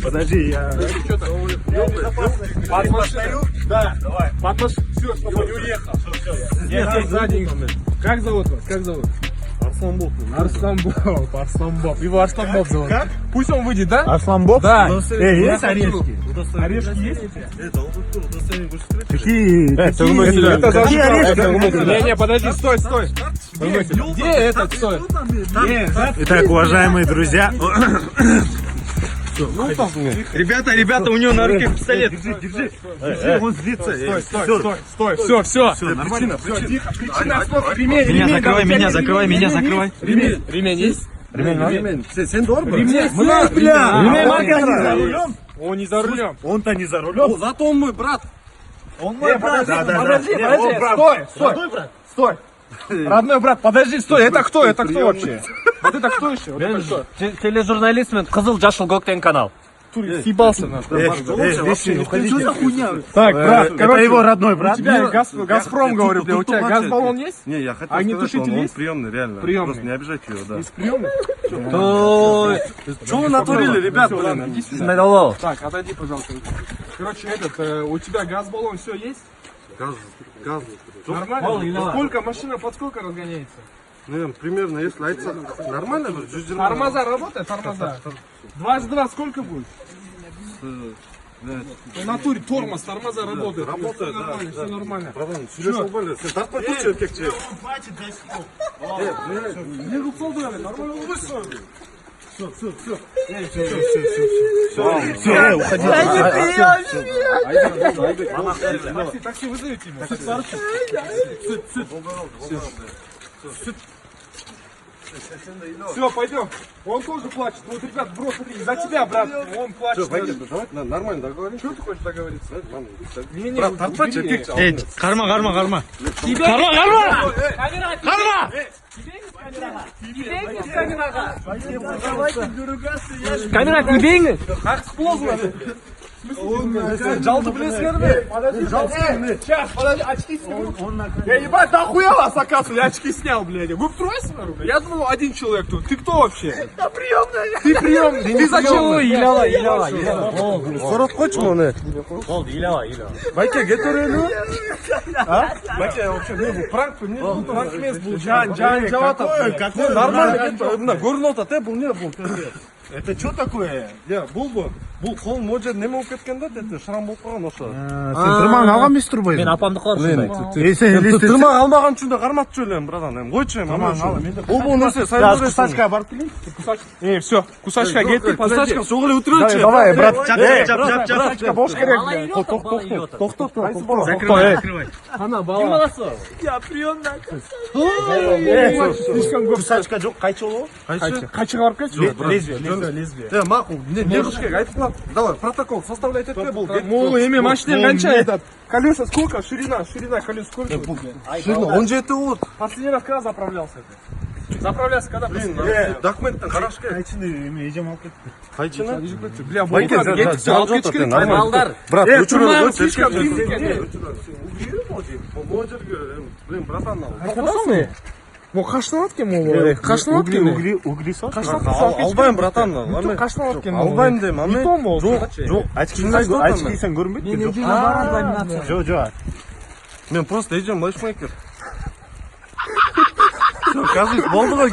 Подожди, я... Под машину? Да, давай. Под машину. Все, чтобы не уехал. Нет, сзади. Как зовут вас? Как зовут? Арсланбоб. Арсланбоб. Его Арсланбоб зовут. Как? Пусть он выйдет, да? Арсланбоб? Да. Есть орешки? Орешки есть? Какие? Какие орешки? Не, подожди, стой. Где этот? Стой. Итак, уважаемые друзья, Ребята, у него на руке пистолет. держи, он злится. Стой. Все. Нормально, Причина, сколько? Ремень. Меня закрывай. Ремень есть? Ремень, сен дорого? Ремень, бля! Ремень, за рулем? Он не за рулем. Он-то не за рулем. Зато он мой брат. Он мой брат. Подожди, стой. Родной брат, подожди, стой, это кто вообще? Вот это кто еще? Вот это кто? Тележурналистмен Кызыл Жашыл Көктен канал. Съебался наш. Уходите. Так, брат, Это короче, его родной брат. у тебя Газпром, говорю, бля, у тебя газбаллон есть? Не, я хотел Огнетушитель сказать, он есть? приемный, реально. Приемный. Просто не обижайте его, да. Из приемных? Что вы натворили, ребят, блин? Иди сюда. Так, отойди, пожалуйста. Короче, у тебя газбаллон все есть? Газ. Нормально? Сколько машина, под сколько разгоняется? Ну, примерно, если айтса, нормально же? Тормоза работает, тормоза? 2 сколько будет? В натуре тормоза работает. Работает, да. Все нормально. Братан, Сережа убали. Сен тартпай тұршы еркекше. Не рухсал да, нормально улыбайся. Все, уходи. Такси вызовите ему. Все, пойдем. Он тоже плачет. Вот, ребят, бро, смотри, за тебя, брат. Он плачет. Давай, нормально договоримся. Что ты хочешь договориться? Не, Брат, тартпай еркекше. Карма. Камера! Камера не Как сплозло? Жалды білесіңдер ме? Сейчас, подожди, очки сниму. Я ебать, нахуя вас, оказывается, я очки снял, блядь. Вы трое? Я думал, один человек тут. Ты кто вообще? Да приемная. Ты приемный. Ты зачем? Илова. Сорот қойшы мұны. Болды, илова. Байке, кетөрелі? Байке, вообще, не бұл пранк не бұл пранк емес бұл. Жан жауат. Нормально, көрініп отыр, бұл не бұл? Это что такое? Бұл қол моджер не болып кеткен да, шырам болып қалған осы. Сен тұрман алған емес тұрбай? Мен апамды қалырсың. Сен елестетсің. Тұрмақ алмаған үшін де қарматып сөйлем, братан. Қойшы, бұл нәрсе, сайын Кусачка барып келейін? Все, кусачка кетті, подожди. Кусачка соғылы өтірелші. Давай, брат. Кусачка бош керек, блядь. Закрывай. Ана, бала. Я приемный. Слишком көп. Кусачка жоқ, қайшы ол? Қайшыға барып кетші. Лезвие. Мақұл, не қышкек, айтып қылап. Давай, протокол составлять етпе бұл. Мол, еме машина қанша этот? Колеса сколько? Ширина колес сколько? 17 болады. Последний раз когда заправлялся ты? Заправлялся когда? Блин, документтен қараш керек. Қайшыны ежем алып кетті. Қайшыны? Бля, Байке, бұл кетті, алып кетші керек. Балдар. Брат, Тұрмай, өчіріп слишком близко. Блин, братан, Қашты Мо қашынат кен ол? Қашынат кен? Угли сот? албайым, братан. Қашынат кен? Албайым дейм, аме. Бетон ол. Жоқ, Очки сен көрінбейді? Жоқ. Мен просто едем лайфмейкер. Все, кажись, болды ғой